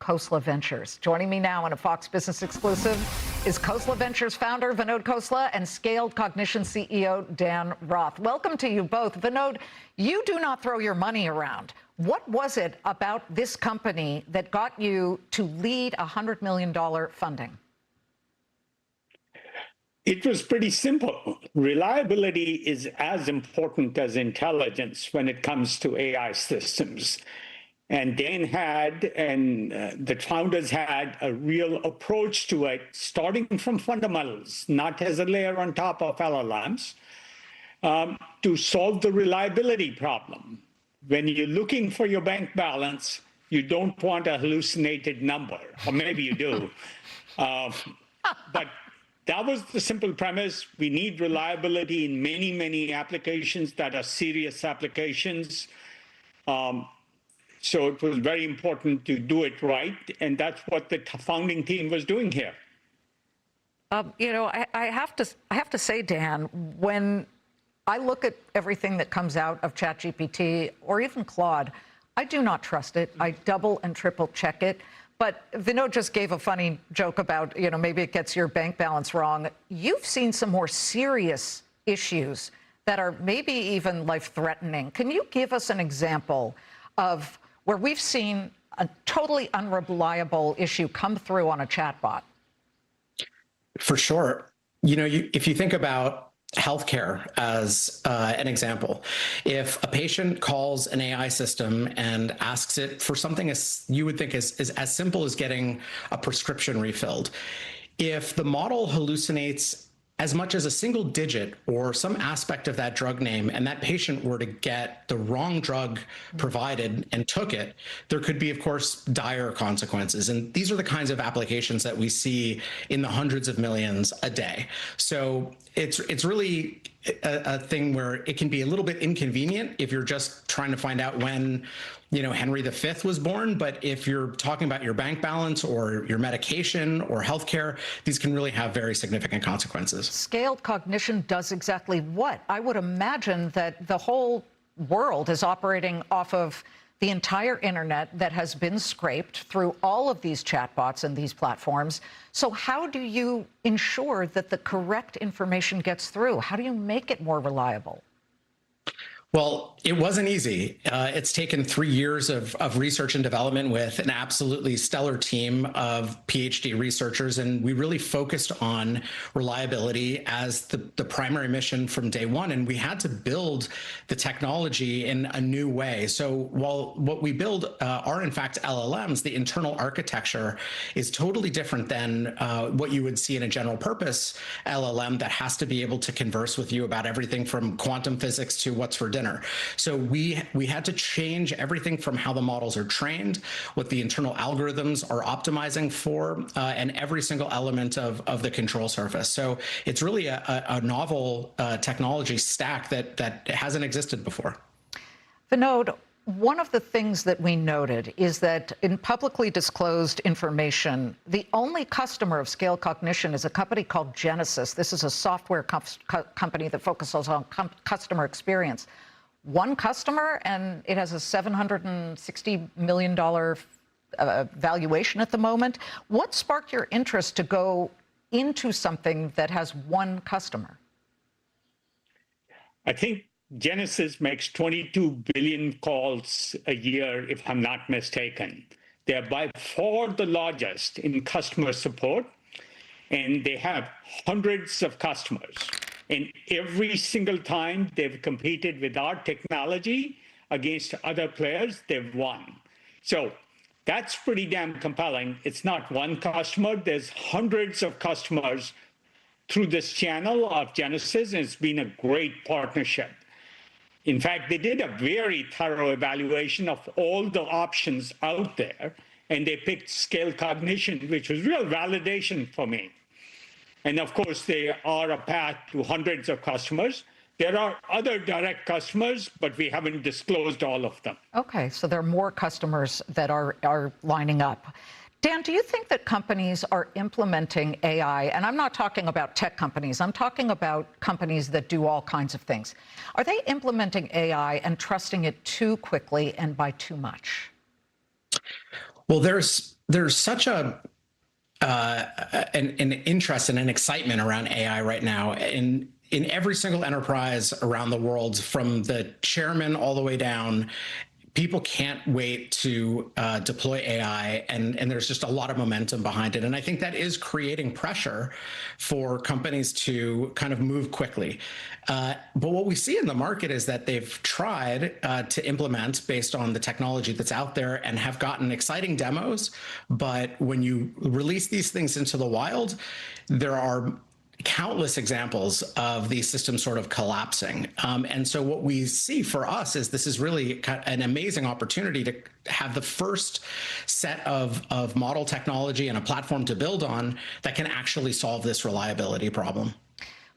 Khosla Ventures. Joining me now on a Fox Business exclusive is Khosla Ventures founder Vinod Khosla and Scaled Cognition CEO Dan Roth. Welcome to you both. Vinod, you do not throw your money around. What was it about this company that got you to lead a $100 million funding? It was pretty simple. Reliability is as important as intelligence when it comes to AI systems. And Dan had, and the founders had, a real approach to it, starting from fundamentals, not as a layer on top of LLMs, to solve the reliability problem. When you're looking for your bank balance, you don't want a hallucinated number, or maybe you do. But that was the simple premise. We need reliability in many, many applications that are serious applications. So it was very important to do it right, and that's what the founding team was doing here. You know, I have to say, Dan, when I look at everything that comes out of ChatGPT or even Claude, I do not trust it. I double and triple check it. But Vinod just gave a funny joke about, you know, maybe it gets your bank balance wrong. You've seen some more serious issues that are maybe even life-threatening. Can you give us an example of where we've seen a totally unreliable issue come through on a chatbot? For sure. You know, if you think about healthcare as an example, if a patient calls an AI system and asks it for something as you would think is as simple as getting a prescription refilled, if the model hallucinates as much as a single digit or some aspect of that drug name, and that patient were to get the wrong drug provided and took it, there could be, of course, dire consequences. And these are the kinds of applications that we see in the hundreds of millions a day. So it's really a thing where it can be a little bit inconvenient if you're just trying to find out when, you know, Henry V was born. But if you're talking about your bank balance or your medication or healthcare, these can really have very significant consequences. Scaled Cognition does exactly what? I would imagine that the whole world is operating off of the entire internet that has been scraped through all of these chatbots and these platforms. So how do you ensure that the correct information gets through? How do you make it more reliable? Well, it wasn't easy. It's taken 3 years of research and development with an absolutely stellar team of PhD researchers, and we really focused on reliability as the primary mission from day one, and we had to build the technology in a new way. So while what we build are in fact LLMs, the internal architecture is totally different than what you would see in a general purpose LLM that has to be able to converse with you about everything from quantum physics to what's for dinner. So we had to change everything from how the models are trained, what the internal algorithms are optimizing for, and every single element of the control surface. So it's really a novel technology stack that hasn't existed before. Vinod, one of the things that we noted is that in publicly disclosed information, the only customer of Scaled Cognition is a company called Genesis. This is a software company that focuses on customer experience. One customer, and it has a $760 million valuation at the moment. What sparked your interest to go into something that has one customer? I think Genesis makes 22 billion calls a year, if I'm not mistaken. They're by far the largest in customer support, and they have hundreds of customers. And every single time they've competed with our technology against other players, they've won. So that's pretty damn compelling. It's not one customer. There's hundreds of customers through this channel of Genesis, and it's been a great partnership. In fact, they did a very thorough evaluation of all the options out there, and they picked Scaled Cognition, which was real validation for me. And of course, they are a path to hundreds of customers. There are other direct customers, but we haven't disclosed all of them. Okay, so there are more customers that are lining up. Dan, do you think that companies are implementing AI, and I'm not talking about tech companies, I'm talking about companies that do all kinds of things. Are they implementing AI and trusting it too quickly and by too much? Well, there's such an interest and an excitement around AI right now in every single enterprise around the world, from the chairman all the way down. People can't wait to deploy AI, and there's just a lot of momentum behind it. And I think that is creating pressure for companies to kind of move quickly. But what we see in the market is that they've tried to implement based on the technology that's out there and have gotten exciting demos. But when you release these things into the wild, there are countless examples of these systems sort of collapsing. And so what we see for us is this is really an amazing opportunity to have the first set of model technology and a platform to build on that can actually solve this reliability problem.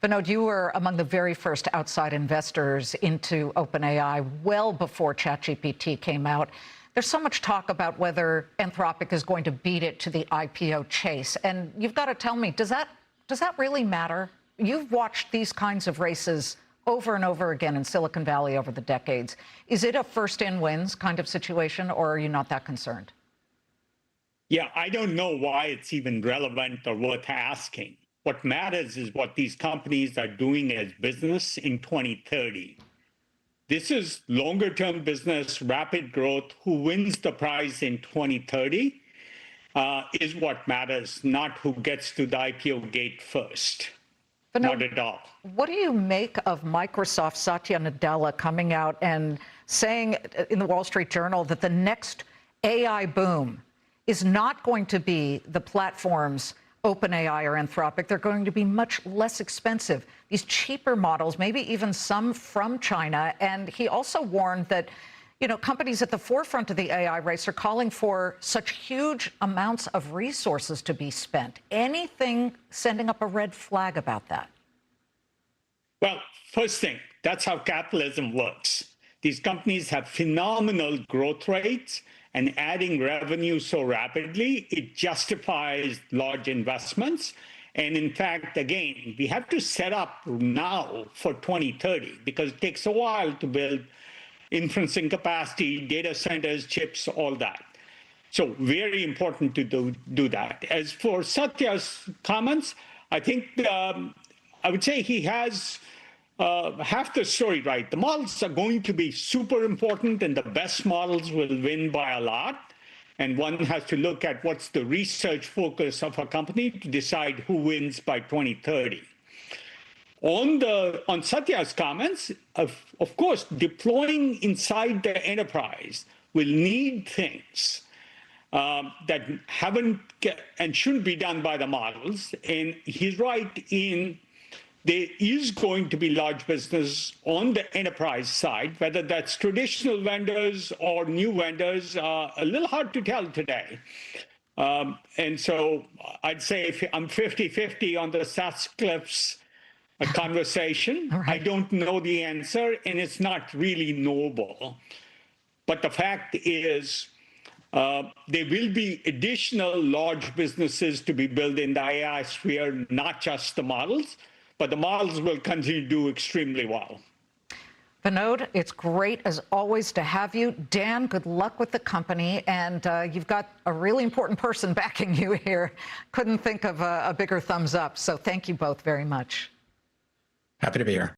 Vinod, you were among the very first outside investors into OpenAI well before ChatGPT came out. There's so much talk about whether Anthropic is going to beat it to the IPO chase. And you've got to tell me, does that really matter? You've watched these kinds of races over and over again in Silicon Valley over the decades. Is it a first in wins kind of situation, or are you not that concerned? Yeah, I don't know why it's even relevant or worth asking. What matters is what these companies are doing as business in 2030. This is longer term business, rapid growth. Who wins the prize in 2030? Is what matters, not who gets to the IPO gate first. But not at all. What do you make of Microsoft Satya Nadella coming out and saying in the Wall Street Journal that the next AI boom is not going to be the platforms OpenAI or Anthropic? They're going to be much less expensive. These cheaper models, maybe even some from China. And he also warned that, you know, companies at the forefront of the AI race are calling for such huge amounts of resources to be spent. Anything sending up a red flag about that? Well, first thing, that's how capitalism works. These companies have phenomenal growth rates, and adding revenue so rapidly, it justifies large investments. And in fact, again, we have to set up now for 2030 because it takes a while to build inferencing capacity, data centers, chips, all that. So very important to do that. As for Satya's comments, I think I would say he has half the story right. The models are going to be super important, and the best models will win by a lot. And one has to look at what's the research focus of a company to decide who wins by 2030. On Satya's comments, of course, deploying inside the enterprise will need things that haven't and shouldn't be done by the models. And he's right in there is going to be large business on the enterprise side, whether that's traditional vendors or new vendors, a little hard to tell today. And so I'd say if I'm 50-50 on the SaaS cliffs conversation. Right. I don't know the answer, and it's not really knowable. But the fact is, there will be additional large businesses to be built in the AI sphere, not just the models, but the models will continue to do extremely well. Vinod, it's great as always to have you. Dan, good luck with the company. And you've got a really important person backing you here. Couldn't think of a bigger thumbs up. So thank you both very much. Happy to be here.